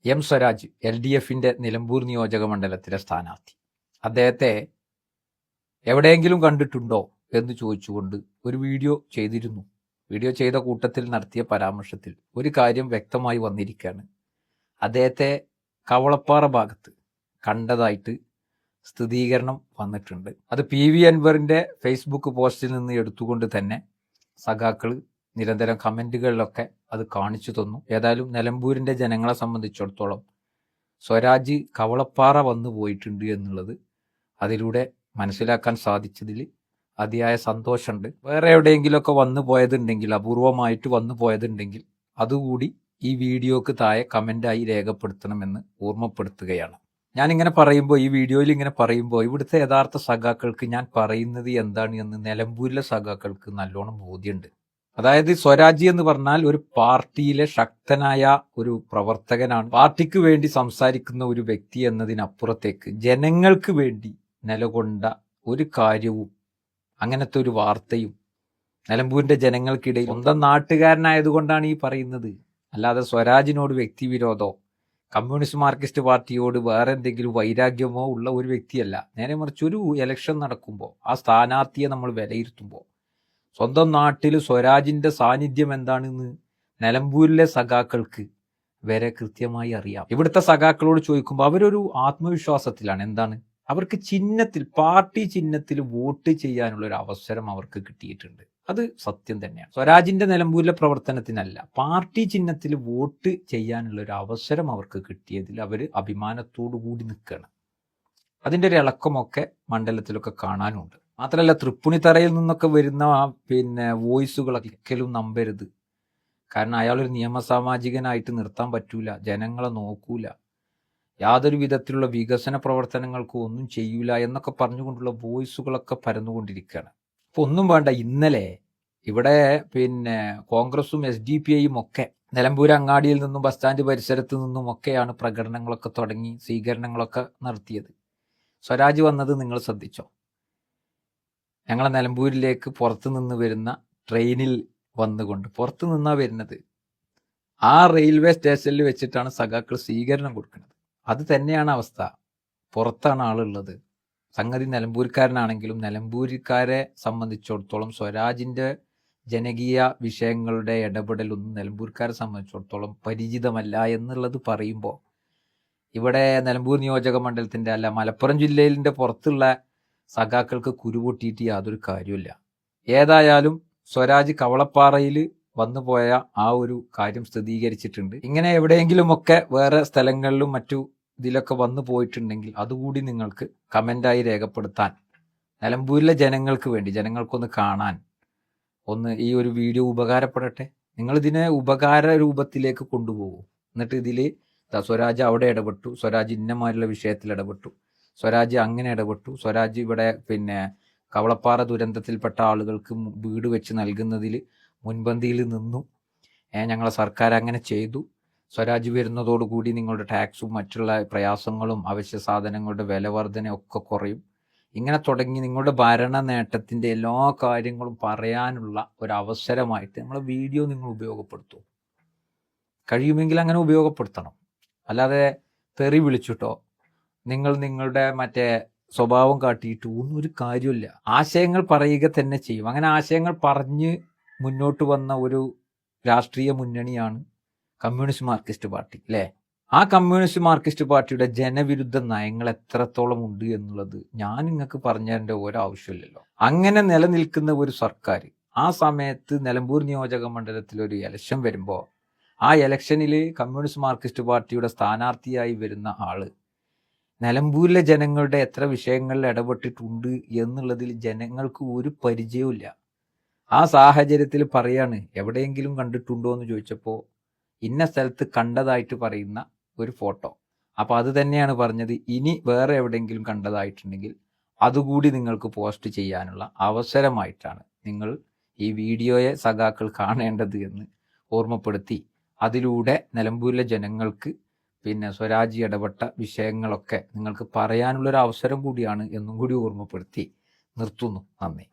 M Swaraj LDFന്റെ Nilambur നിയോജക മണ്ഡലത്തിലെ സ്ഥാനാർത്ഥി. അദ്ദേഹത്തെ എവിടെയെങ്കിലും കണ്ടിട്ടുണ്ടോ എന്ന് ചോദിച്ചുകൊണ്ട് ഒരു വീഡിയോ ചെയ്തിരുന്നു. വീഡിയോ ചെയ്ത കൂട്ടത്തിൽ നടത്തിയ പരാമർശത്തിൽ ഒരു കാര്യം വ്യക്തമായി വന്നിരിക്കുകയാണ്. അദ്ദേഹത്തെ കവളപ്പാറ ഭാഗത്ത് കണ്ടതായിട്ട് സ്ഥിരീകരണം വന്നിട്ടുണ്ട്. അത് PV അൻവറിന്റെ ഫേസ്ബുക്ക് പോസ്റ്റിൽ നിന്ന് എടുത്തുകൊണ്ട് തന്നെ സഖാക്കൾ നിരന്തരം കമന്റുകളിലൊക്കെ അത് കാണിച്ചു തന്നു. ഏതായാലും നിലമ്പൂരിന്റെ ജനങ്ങളെ സംബന്ധിച്ചിടത്തോളം സ്വരാജ് കവളപ്പാറ വന്നു പോയിട്ടുണ്ട് എന്നുള്ളത് അതിലൂടെ മനസ്സിലാക്കാൻ സാധിച്ചതിൽ അതിയായ സന്തോഷമുണ്ട്. വേറെ എവിടെയെങ്കിലുമൊക്കെ വന്നു പോയതുണ്ടെങ്കിൽ, അപൂർവമായിട്ട് വന്നു പോയതുണ്ടെങ്കിൽ അതുകൂടി ഈ വീഡിയോക്ക് താഴെ കമന്റായി രേഖപ്പെടുത്തണമെന്ന് ഓർമ്മപ്പെടുത്തുകയാണ്. ഞാനിങ്ങനെ പറയുമ്പോൾ, ഈ വീഡിയോയിൽ ഇങ്ങനെ പറയുമ്പോൾ, ഇവിടുത്തെ യഥാർത്ഥ സഖാക്കൾക്ക് ഞാൻ പറയുന്നത് എന്താണ് എന്ന് നിലമ്പൂരിലെ സഖാക്കൾക്ക് നല്ലോണം ബോധ്യമുണ്ട്. അതായത് സ്വരാജ് എന്ന് പറഞ്ഞാൽ ഒരു പാർട്ടിയിലെ ശക്തനായ ഒരു പ്രവർത്തകനാണ്. പാർട്ടിക്ക് വേണ്ടി സംസാരിക്കുന്ന ഒരു വ്യക്തി എന്നതിനപ്പുറത്തേക്ക് ജനങ്ങൾക്ക് വേണ്ടി നിലകൊണ്ട ഒരു കാര്യവും അങ്ങനത്തെ ഒരു വാർത്തയും നിലമ്പൂരിന്റെ ജനങ്ങൾക്കിടയിൽ സ്വന്തം നാട്ടുകാരനായതുകൊണ്ടാണ് ഈ പറയുന്നത്. അല്ലാതെ സ്വരാജിനോട് വ്യക്തിവിരോധമോ കമ്മ്യൂണിസ്റ്റ് മാർക്സിസ്റ്റ് പാർട്ടിയോട് വേറെ എന്തെങ്കിലും വൈരാഗ്യമോ ഉള്ള ഒരു വ്യക്തിയല്ല. നേരെ മറിച്ച് ഒരു ഇലക്ഷൻ നടക്കുമ്പോൾ ആ സ്ഥാനാർത്ഥിയെ നമ്മൾ വിലയിരുത്തുമ്പോൾ സ്വന്തം നാട്ടിൽ സ്വരാജിന്റെ സാന്നിധ്യം എന്താണെന്ന് നിലമ്പൂരിലെ സഖാക്കൾക്ക് വരെ കൃത്യമായി അറിയാം. ഇവിടുത്തെ സഖാക്കളോട് ചോദിക്കുമ്പോൾ അവരൊരു ആത്മവിശ്വാസത്തിലാണ്. എന്താണ്? അവർക്ക് ചിഹ്നത്തിൽ, പാർട്ടി ചിഹ്നത്തിൽ വോട്ട് ചെയ്യാനുള്ള ഒരു അവസരം അവർക്ക് കിട്ടിയിട്ടുണ്ട്. അത് സത്യം തന്നെയാണ്. സ്വരാജിന്റെ നിലമ്പൂരിലെ പ്രവർത്തനത്തിനല്ല, പാർട്ടി ചിഹ്നത്തിൽ വോട്ട് ചെയ്യാനുള്ള ഒരു അവസരം അവർക്ക് കിട്ടിയതിൽ അവർ അഭിമാനത്തോടു കൂടി നിൽക്കുകയാണ്. അതിൻ്റെ ഒരു ഇളക്കമൊക്കെ മണ്ഡലത്തിലൊക്കെ കാണാനുണ്ട്. മാത്രമല്ല, തൃപ്പുണിത്തറയിൽ നിന്നൊക്കെ വരുന്ന വോയിസുകളൊക്കെ ഒരിക്കലും നമ്പരുത്. കാരണം അയാളൊരു നിയമസാമാജികനായിട്ട് നിർത്താൻ പറ്റൂല, ജനങ്ങളെ നോക്കൂല, യാതൊരു വിധത്തിലുള്ള വികസന പ്രവർത്തനങ്ങൾക്കും ഒന്നും ചെയ്യൂല എന്നൊക്കെ പറഞ്ഞുകൊണ്ടുള്ള വോയിസുകളൊക്കെ പരന്നുകൊണ്ടിരിക്കുകയാണ്. അപ്പൊ ഒന്നും വേണ്ട, ഇന്നലെ ഇവിടെ കോൺഗ്രസും SDPIയും ഒക്കെ നിലമ്പൂർ അങ്ങാടിയിൽ നിന്നും ബസ് സ്റ്റാൻഡ് പരിസരത്ത് നിന്നും ഒക്കെയാണ് പ്രകടനങ്ങളൊക്കെ തുടങ്ങി, സ്വീകരണങ്ങളൊക്കെ നടത്തിയത്. സ്വരാജ് വന്നത് നിങ്ങൾ ശ്രദ്ധിച്ചോ? ഞങ്ങളെ നിലമ്പൂരിലേക്ക് പുറത്തു നിന്ന് വരുന്ന ട്രെയിനിൽ വന്നുകൊണ്ട്, പുറത്തു നിന്നാ വരുന്നത്, ആ റെയിൽവേ സ്റ്റേഷനിൽ വെച്ചിട്ടാണ് സഖാക്കൾ സ്വീകരണം കൊടുക്കുന്നത്. അത് തന്നെയാണ് അവസ്ഥ. പുറത്താണ് ആളുള്ളത്. സംഗതി നിലമ്പൂർക്കാരനാണെങ്കിലും നിലമ്പൂരിക്കാരെ സംബന്ധിച്ചിടത്തോളം സ്വരാജിന്റെ ജനകീയ വിഷയങ്ങളുടെ ഇടപെടലൊന്നും നിലമ്പൂർക്കാരെ സംബന്ധിച്ചിടത്തോളം പരിചിതമല്ല എന്നുള്ളത് പറയുമ്പോൾ ഇവിടെ നിലമ്പൂർ നിയോജക മണ്ഡലത്തിന്റെ അല്ല, മലപ്പുറം ജില്ലയിലെ പുറത്തുള്ള സഖാക്കൾക്ക് കുരുപൊട്ടിയിട്ട് യാതൊരു കാര്യമില്ല. ഏതായാലും സ്വരാജ് കവളപ്പാറയിൽ വന്നുപോയ ആ ഒരു കാര്യം സ്ഥിരീകരിച്ചിട്ടുണ്ട്. ഇങ്ങനെ എവിടെയെങ്കിലുമൊക്കെ വേറെ സ്ഥലങ്ങളിലും മറ്റു ഇതിലൊക്കെ വന്നു പോയിട്ടുണ്ടെങ്കിൽ അതുകൂടി നിങ്ങൾക്ക് കമന്റായി രേഖപ്പെടുത്താൻ, നിലമ്പൂരിലെ ജനങ്ങൾക്ക് വേണ്ടി, ജനങ്ങൾക്കൊന്ന് കാണാൻ, ഒന്ന് ഈ ഒരു വീഡിയോ ഉപകാരപ്പെടട്ടെ. നിങ്ങളിതിനെ ഉപകാര രൂപത്തിലേക്ക് കൊണ്ടുപോകും. എന്നിട്ട് ഇതിൽ സ്വരാജ് അവിടെ ഇടപെട്ടു, സ്വരാജ് ഇന്നമാരുള്ള വിഷയത്തിൽ ഇടപെട്ടു, സ്വരാജ് അങ്ങനെ ഇടപെട്ടു, സ്വരാജ് ഇവിടെ കവളപ്പാറ ദുരന്തത്തിൽപ്പെട്ട ആളുകൾക്ക് വീട് വെച്ച് നൽകുന്നതിൽ മുൻപന്തിയിൽ നിന്നു, ഞങ്ങളെ സർക്കാർ അങ്ങനെ ചെയ്തു, സ്വരാജ് വരുന്നതോടുകൂടി നിങ്ങളുടെ ടാക്സും മറ്റുള്ള പ്രയാസങ്ങളും അവശ്യ സാധനങ്ങളുടെ വില വർധന ഒക്കെ കുറയും, ഇങ്ങനെ തുടങ്ങി നിങ്ങളുടെ ഭരണ നേട്ടത്തിൻ്റെ എല്ലാ കാര്യങ്ങളും പറയാനുള്ള ഒരു അവസരമായിട്ട് നമ്മളെ വീഡിയോ നിങ്ങൾ ഉപയോഗപ്പെടുത്തൂ. കഴിയുമെങ്കിൽ അങ്ങനെ ഉപയോഗപ്പെടുത്തണം. അല്ലാതെ തെറി വിളിച്ചിട്ടോ നിങ്ങളുടെ സ്വഭാവം കാട്ടിയിട്ട് ഒന്നും ഒരു കാര്യമില്ല. ആശയങ്ങൾ പറയുക തന്നെ ചെയ്യും. അങ്ങനെ ആശയങ്ങൾ പറഞ്ഞ് മുന്നോട്ട് വന്ന ഒരു രാഷ്ട്രീയ മുന്നണിയാണ് കമ്മ്യൂണിസ്റ്റ് മാർക്സിസ്റ്റ് പാർട്ടി, അല്ലേ? ആ കമ്മ്യൂണിസ്റ്റ് മാർക്സിസ്റ്റ് പാർട്ടിയുടെ ജനവിരുദ്ധ നയങ്ങൾ എത്രത്തോളം ഉണ്ട് എന്നുള്ളത് ഞാൻ നിങ്ങൾക്ക് പറഞ്ഞു തരേണ്ട ഓരോ ആവശ്യമില്ലല്ലോ. അങ്ങനെ നിലനിൽക്കുന്ന ഒരു സർക്കാർ ആ സമയത്ത് നിലമ്പൂർ നിയോജക മണ്ഡലത്തിൽ ഒരു ഇലക്ഷൻ വരുമ്പോൾ ആ ഇലക്ഷനിൽ കമ്മ്യൂണിസ്റ്റ് മാർക്സിസ്റ്റ് പാർട്ടിയുടെ സ്ഥാനാർത്ഥിയായി വരുന്ന ആള് നിലമ്പൂരിലെ ജനങ്ങളുടെ എത്ര വിഷയങ്ങളിൽ ഇടപെട്ടിട്ടുണ്ട് എന്നുള്ളതിൽ ജനങ്ങൾക്ക് ഒരു പരിചയവുമില്ല. ആ സാഹചര്യത്തിൽ പറയാണ്, എവിടെയെങ്കിലും കണ്ടിട്ടുണ്ടോ എന്ന് ചോദിച്ചപ്പോൾ ഇന്ന സ്ഥലത്ത് കണ്ടതായിട്ട് പറയുന്ന ഒരു ഫോട്ടോ. അപ്പോൾ അത് തന്നെയാണ് പറഞ്ഞത്. ഇനി വേറെ എവിടെയെങ്കിലും കണ്ടതായിട്ടുണ്ടെങ്കിൽ അതുകൂടി നിങ്ങൾക്ക് പോസ്റ്റ് ചെയ്യാനുള്ള അവസരമായിട്ടാണ് നിങ്ങൾ ഈ വീഡിയോയെ സഖാക്കൾ കാണേണ്ടത് എന്ന് ഓർമ്മപ്പെടുത്തി, അതിലൂടെ നിലമ്പൂരിലെ ജനങ്ങൾക്ക് സ്വരാജ് ഇടപെട്ട വിഷയങ്ങളൊക്കെ നിങ്ങൾക്ക് പറയാനുള്ളൊരു അവസരം കൂടിയാണ് എന്നും കൂടി ഓർമ്മപ്പെടുത്തി നിർത്തുന്നു. നന്ദി.